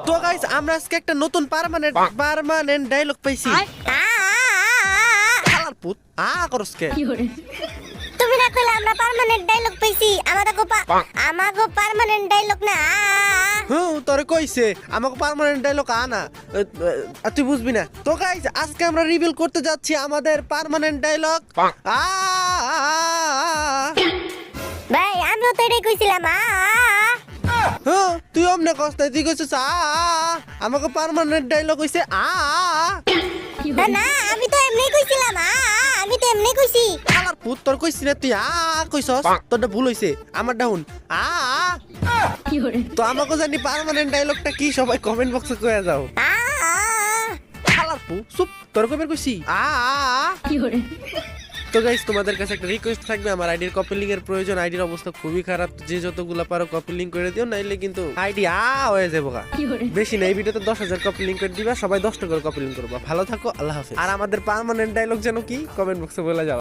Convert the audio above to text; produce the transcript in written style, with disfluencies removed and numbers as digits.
তো গাইস আমরা আজকে একটা নতুন পার্মানেন্ট ডায়লগ পাইছি। শালার পুত করস কে? তুমি না কইলে আমরা পার্মানেন্ট ডায়লগ পাইছি। আমাগো পার্মানেন্ট ডায়লগ না। তোরে কইছে আমাকে পার্মানেন্ট ডায়লগ আনা, তুই বুঝবি না। তো গাইস আজকে আমরা রিভিল করতে যাচ্ছি আমাদের পার্মানেন্ট ডায়লগ। ভাই আমিও তো এটাই কইছিলাম। তুই অমনে কষ্ট তুই কইছিস আমাকে পার্মানেন্ট ডায়লগ হইছে না আমি তো এমনি কইছিলাম। আমি তো এমনি কইছি। শালার পুত তোর কইছি না তুই কইছস, তোরটা ভুল হইছে। আমার ডাউন তো আমাকে জানি পার্মানেন্ট ডায়লগটা কি সবাই কমেন্ট বক্সে কইয়া যাও। শালার পু চুপ, তোর কইবার কইছি তো গাইস তোমাদের কাছে একটা রিকোয়েস্ট থাকবে, আমার আইডির কপি লিংক এর প্রয়োজন। আইডির অবস্থা খুবই খারাপ, যে যতগুলা পারো কপি লিংক করে দিও, নাইলে কিন্তু আইডি হয়ে যাবে। বেশি না, এই ভিডিওতে 10,000 কপি লিংক করে দিবা, সবাই 10 টাকা করে কপি লিংক করবা। ভালো থাকো, আল্লাহ হাফেজ। আর আমাদের পার্মানেন্ট ডায়লগ যেন কি কমেন্ট বক্সে বলে যাও।